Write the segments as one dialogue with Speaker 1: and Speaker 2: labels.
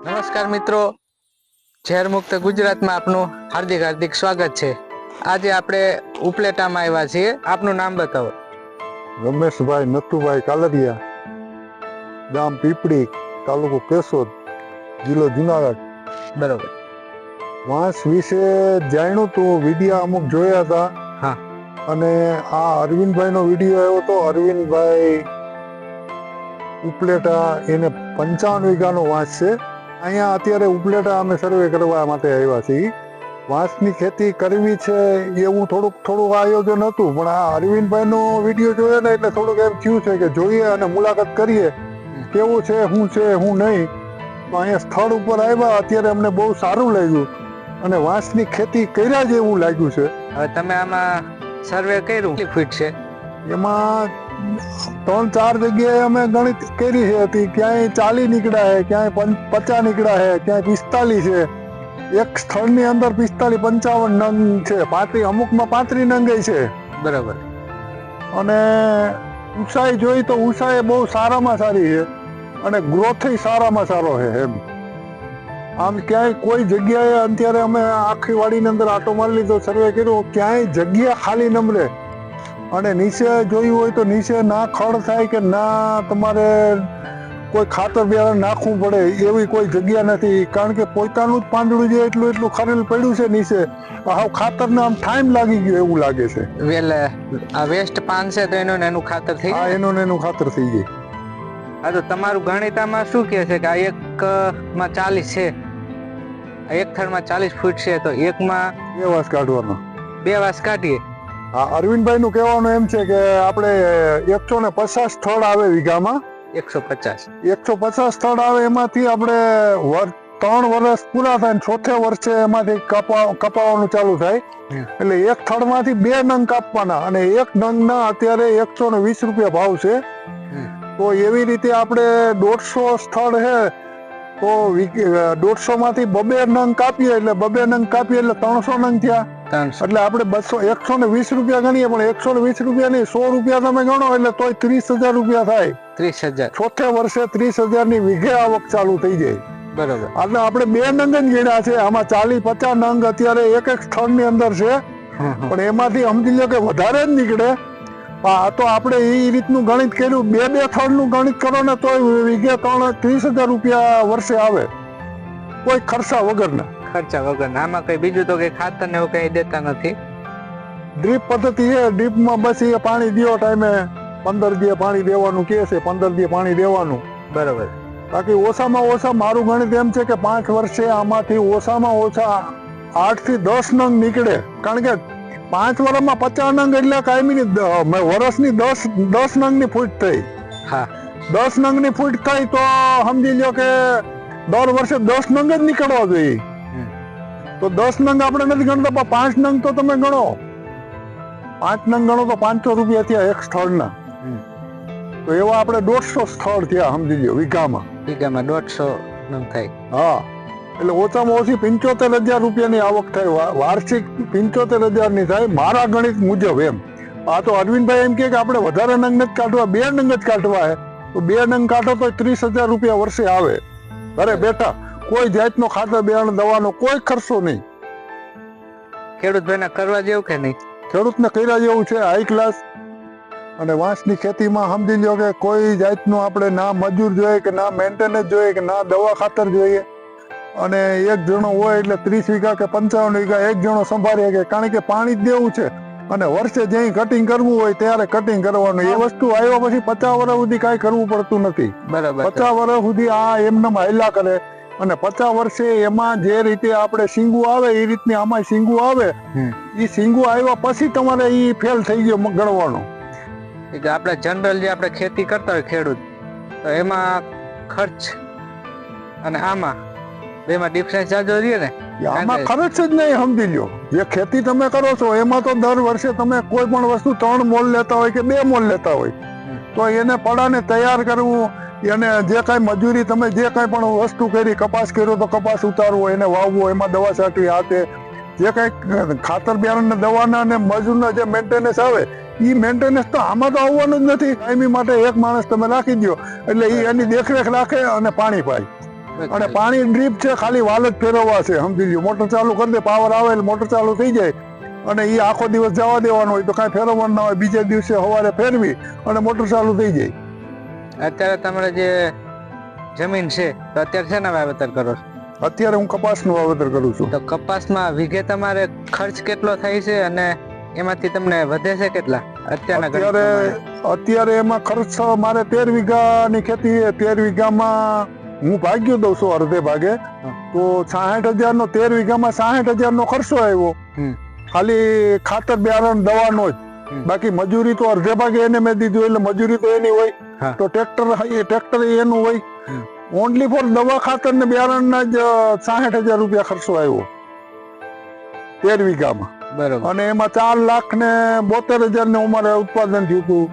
Speaker 1: નમસ્કાર મિત્રો, ઝેર મુક્ત ગુજરાતમાં આપનું હાર્દિક હાર્દિક સ્વાગત છે। આજે આપણે ઉપલેટામાં આવ્યા છીએ। આપનું નામ બતાવો।
Speaker 2: રમેશભાઈ નથુભાઈ કાલરિયા, ગામ પીપળી, તાલુકો કેશોદ, જિલ્લો જુનાગઢ।
Speaker 1: બરોબર।
Speaker 2: વાંસ વિશે જાણ્યું તું, વિડીયો અમુક જોયા હતા।
Speaker 1: હા।
Speaker 2: અને આ અરવિંદભાઈનો વિડીયો આવ્યો તો અરવિંદભાઈ ઉપલેટા, એને 55 વીઘાનો વાંસ છે। અહીંયા અત્યારે ઉપલેટા અમે સર્વે કરવા માટે આવ્યા છીએ। વાંસની ખેતી કરવી છે એવું થોડુંક આયોજન હતું, પણ આ અરવિંદભાઈનો વિડીયો જોયો ને એટલે થોડુંક એમ થયું છે કે જોઈએ અને મુલાકાત કરીએ કેવું છે, શું છે શું નહીં। તો અહીંયા સ્થળ ઉપર આવ્યા, અત્યારે અમને બહુ સારું લાગ્યું અને વાંસની ખેતી કર્યા જેવું લાગ્યું છે।
Speaker 1: હવે તમે આમાં સર્વે કર્યું, કેટલી ફીટ છે?
Speaker 2: એમાં 3-4 જગ્યાએ અમે ગણિત કરી છે। ક્યાંય 40 નીકળ્યા છે, ક્યાંય 50 નીકળ્યા છે, ક્યાંય 45 છે। એક સ્થળની અંદર 45-55 નંગ છે, 35 અમુકમાં 35 નંગ છે।
Speaker 1: બરાબર।
Speaker 2: અને ઊંચાઈ જોઈ તો ઊંચાઈ બહુ સારામાં સારી છે અને ગ્રોથ સારામાં સારો છે એમ। આમ ક્યાંય કોઈ જગ્યાએ અત્યારે અમે આખી વાડીની અંદર આટો મારી લીધો, સર્વે કર્યો, ક્યાંય જગ્યા ખાલી નમરે અને નીચે જોયું હોય તો નીચે ના ખડ થાય કે ના તમારે કોઈ ખાતર બિયારણ નાખવું પડે એવી કોઈ જગ્યા નથી, કારણ કે પોતાનું જ પાંદડું જે એટલું ખરેલ પડ્યું છે નીચે, હાવ ખાતરને આમ ટાઈમ લાગી ગયો એવું લાગે છે।
Speaker 1: વેલે આ વેસ્ટ પાન છે તો એનું ખાતર થઈ
Speaker 2: હા,
Speaker 1: જાય?
Speaker 2: એનું ખાતર થઈ જાય।
Speaker 1: હા, તો તમારું ગણિતામાં શું કહે છે કે આ એકમાં 40 છે, આ એક થડમાં 40 ફૂટ છે, તો એકમાં
Speaker 2: 2 વાસ કાઢવાનો।
Speaker 1: 2 વાસ કાઢીએ।
Speaker 2: હા, અરવિંદભાઈનું કહેવાનું એમ છે કે આપણે 150 સ્થળ આવે વીઘામાં, 150 સ્થળ આવે, એમાંથી આપણે 3 વર્ષ પૂરા થાય ને 4થે વર્ષે એમાંથી કપાવવાનું ચાલુ થાય। એટલે એક થડમાંથી 2 નંગ કાપવાના અને એક નંગના અત્યારે 120 રૂપિયા ભાવ છે। તો એવી રીતે આપણે 150 સ્થળ છે તો 150 માંથી 2 નંગ કાપીએ એટલે 2 નંગ કાપીએ એટલે 300 નંગ થયા। એટલે આપણે 120 રૂપિયા ગણીએ, પણ 120 રૂપિયા નહીં, 100 રૂપિયા તમે ગણો એટલે તોય 30,000 રૂપિયા થાય।
Speaker 1: 30,000
Speaker 2: ચોથે વર્ષે 30,000 ની વીઘે આવક ચાલુ થઈ જાય।
Speaker 1: બરોબર।
Speaker 2: એટલે આપણે 2 નંગ જ ગણ્યા છે, આમાં 40-50 નંગ અત્યારે એક સ્થળ ની અંદર છે, પણ એમાંથી સમજી લો કે વધારે જ નીકળે। આ તો આપણે એ રીતનું ગણિત કર્યું, 2 સ્થળ નું ગણિત કરો ને તો વીઘે 30,000 રૂપિયા વર્ષે આવે, કોઈ ખર્ચા વગરના।
Speaker 1: ખર્ચા વગર। આમાં કઈ બીજું તો કઈ ખાતર ને એવું કઈ દેતા નથી?
Speaker 2: ડ્રીપ પદ્ધતિ છે, ડ્રીપમાં બસ એ પાણી દિયો ટાઈમે 15 દી પાણી દેવાનું કહે છે, 15 દી પાણી દેવાનું।
Speaker 1: બરોબર।
Speaker 2: બાકી ઓછામાં ઓછા મારું ગણિત એમ છે કે 5 વર્ષે આમાંથી ઓછામાં ઓછા 8 થી 10 નંગ નીકળે, કારણ કે 5 વર્ષમાં 50 નંગ એટલે કાયમી વર્ષની 10 નંગની ફૂટ થઈ।
Speaker 1: હા,
Speaker 2: 10 નંગની ફૂટ થઈ તો સમજી લો કે દર વર્ષે 10 નંગ જ નીકળવા જોઈએ। તો 10 નંગ આપણે નથી ગણતા, પણ 5 નંગ તો તમે ગણો, 5 નંગ ગણો તો 500 રૂપિયા થયા એક સ્થળના। તો એવા આપણે 150 સ્થળ થયા, સમજી લો વીઘામાં
Speaker 1: 150 નંગ થાય।
Speaker 2: હા, એટલે ઓછામાં ઓછી 75,000 રૂપિયાની આવક થાય, વાર્ષિક 75,000 ની થાય મારા ગણિત મુજબ એમ। આ તો અરવિંદભાઈ એમ કે આપણે વધારે નંગ નથી કાઢવા, 2 નંગ જ કાઢવા હે, તો 2 નંગ કાઢો તો 30,000 રૂપિયા વર્ષે આવે ઘરે બેઠા। કોઈ જાતનો ખાતર બિયારણ દવાનો કોઈ ખર્ચો નહીં।
Speaker 1: ખેડૂત ભાઈને કરવા જેવું કે નહીં?
Speaker 2: ખેડૂતને કર્યા જેવું છે, હાઈ ક્લાસ। અને વાંસની ખેતીમાં સમજી લો કે કોઈ જાતનું આપણે ના મજૂર જોઈએ કે ના મેન્ટેનન્સ જોઈએ કે ના દવા ખાતર જોઈએ, અને એક જણો હોય એટલે 30 વીઘા કે 55 વીઘા એક જણો સંભાળે કે, કારણ કે પાણી જ દેવું છે અને વર્ષે જ્યાં કટિંગ કરવું હોય ત્યારે કટિંગ કરવાનું। એ વસ્તુ આવ્યા પછી 50 વર્ષ સુધી કાંઈ કરવું પડતું નથી।
Speaker 1: બરાબર।
Speaker 2: 50 વર્ષ સુધી આ એમને હાલ્યા કરે અને 50 વર્ષે એમાં જે રીતે આપણે શીંગું આવે એ રીતની આમાં શીંગું આવે, એ શીંગું આવ્યા પછી તમારે એ ફેલ થઈ ગયો ગણવાનો।
Speaker 1: આપણે જનરલ જે આપણે ખેતી કરતા હોય ખેડૂત, તો એમાં ખર્ચ અને આમાં બેમાં ડિફરન્સ જાજો રહે ને?
Speaker 2: આમાં ખર્ચ જ નહીં, સમજી લો જે ખેતી તમે કરો છો એમાં તો દર વર્ષે તમે કોઈ પણ વસ્તુ 3 મોલ લેતા હોય કે 2 મોલ લેતા હોય, તો એને પડાને તૈયાર કરવું, એને જે કાંઈ મજૂરી તમે જે કાંઈ પણ વસ્તુ કરી, કપાસ કર્યો તો કપાસ ઉતારવો, એને વાવવો, એમાં દવા છાંટવી, હાથે જે કાંઈ ખાતર બિયારણ દવાના અને મજૂરના જે મેન્ટેનન્સ આવે એ મેન્ટેનન્સ તો આમાં તો આવવાનું જ નથી। કાયમી માટે એક માણસ તમે રાખી દો એટલે એ એની દેખરેખ રાખે અને પાણી પાય। અને પાણી ડ્રીપ છે, ખાલી વાલ જ ફેરવવા છે, સમજી લ્યો. મોટર ચાલુ કરી દે, પાવર આવે એટલે મોટર ચાલુ થઈ જાય અને એ આખો દિવસ જવા દેવાનો હોય તો કાંઈ ફેરવવાનું ના હોય. બીજા દિવસે સવારે ફેરવી અને મોટર ચાલુ થઈ જાય.
Speaker 1: અત્યારે તમારે જે જમીન છે તો અત્યારે શેના વાવેતર કરો છો?
Speaker 2: અત્યારે હું કપાસનું વાવેતર કરું છું.
Speaker 1: તો કપાસમાં વીઘે તમારે ખર્ચ કેટલો થાય છે અને એમાંથી તમને વધે છે કેટલા અત્યારના ગણિત પ્રમાણે?
Speaker 2: અત્યારે એમાં ખર્ચ મારે 13 વીઘાની ખેતી છે. 13 વીઘામાં હું ભાગ્યો દઉં છું અડધે ભાગે, તો 66,000 નો 13 વીઘામાં 66,000 નો ખર્ચો આવ્યો. ખાલી ખાતર બિયારણ દવાનો જ. બાકી મજૂરી તો અડધે ભાગે એને મેં દીધું, એટલે મજૂરી તો એની હોય. તો ટ્રેક્ટર એનું હોય. ઓનલી ફોર દવા ખાતર ને બિયારણના જ 66,000 રૂપિયા ખર્ચો આવ્યો 13 વીઘામાં.
Speaker 1: બરોબર.
Speaker 2: અને એમાં 4,72,000 ને અમારે ઉત્પાદન થયું હતું.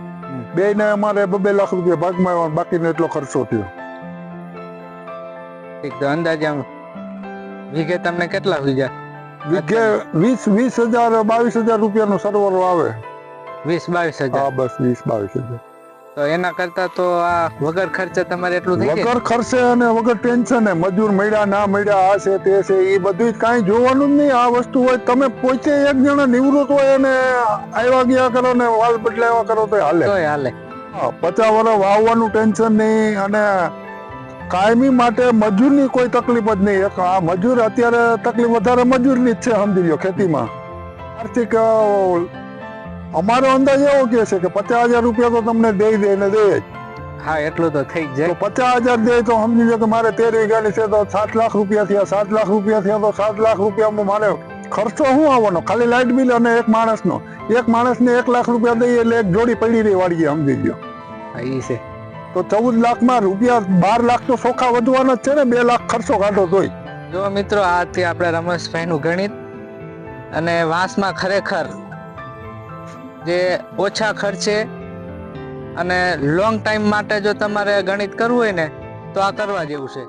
Speaker 2: બે ને અમારે 2 લાખ રૂપિયા ભાગમાં આવ્યા, બાકીનો એટલો ખર્ચો થયો.
Speaker 1: ઠીક. તો અંદાજે આમ વીઘે તમને કેટલા વીઘા?
Speaker 2: વીઘે 20,000 22,000 રૂપિયાનો સરવરો આવે.
Speaker 1: 20-22,000?
Speaker 2: હા, બસ 20-22,000.
Speaker 1: તો એના કરતા તો આ વગર ખર્ચે તમારે એટલું થઈ જાય?
Speaker 2: વગર ખર્ચે અને વગર ટેન્શન. મજૂર મળ્યા ના મળ્યા, આ છે તે છે, એ બધું કાંઈ જોવાનું જ નહીં. આ વસ્તુ હોય, તમે પોતે એક જણા નિવૃત્ત હોય અને આવ્યા ગયા કરો ને વાલ બદલાવ્યા કરો તો હાલે. 50 વર્ષ વાવવાનું ટેન્શન નહીં અને કાયમી માટે મજૂરની કોઈ તકલીફ જ નહીં. આ મજૂર અત્યારે તકલીફ વધારે મજૂરની જ છે, સમજી લો. ખેતીમાં આર્થિક અમારો અંદાજ એવો કે છે કે 50,000 રૂપિયા તો તમને દે ને દે જ.
Speaker 1: હા, એટલું તો થઈ જ જાય.
Speaker 2: તો 50,000 દે તો સમજી લો કે મારે 13 વીઘાની છે તો 7 લાખ રૂપિયા થયા. 7 લાખ રૂપિયા થયા તો 7 લાખ રૂપિયામાં મારે ખર્ચો શું આવવાનો? ખાલી લાઇટ બિલ અને એક માણસનો. એક માણસને 1 લાખ રૂપિયા દઈએ એટલે એક જોડી પડી રહી વાળીએ, સમજી લો.
Speaker 1: એ છે.
Speaker 2: તો 14 લાખમાં રૂપિયા 12 લાખ તો ચોખા વધવાના જ છે ને. 2 લાખ ખર્ચો કાઢો તોય.
Speaker 1: જો મિત્રો, આ હતી આપણે રમેશભાઈનું ગણિત. અને વાંસમાં ખરેખર જે ઓછા ખર્ચે અને લોંગ ટાઈમ માટે જો તમારે ગણિત કરવું હોય ને તો આ કરવા જેવું છે.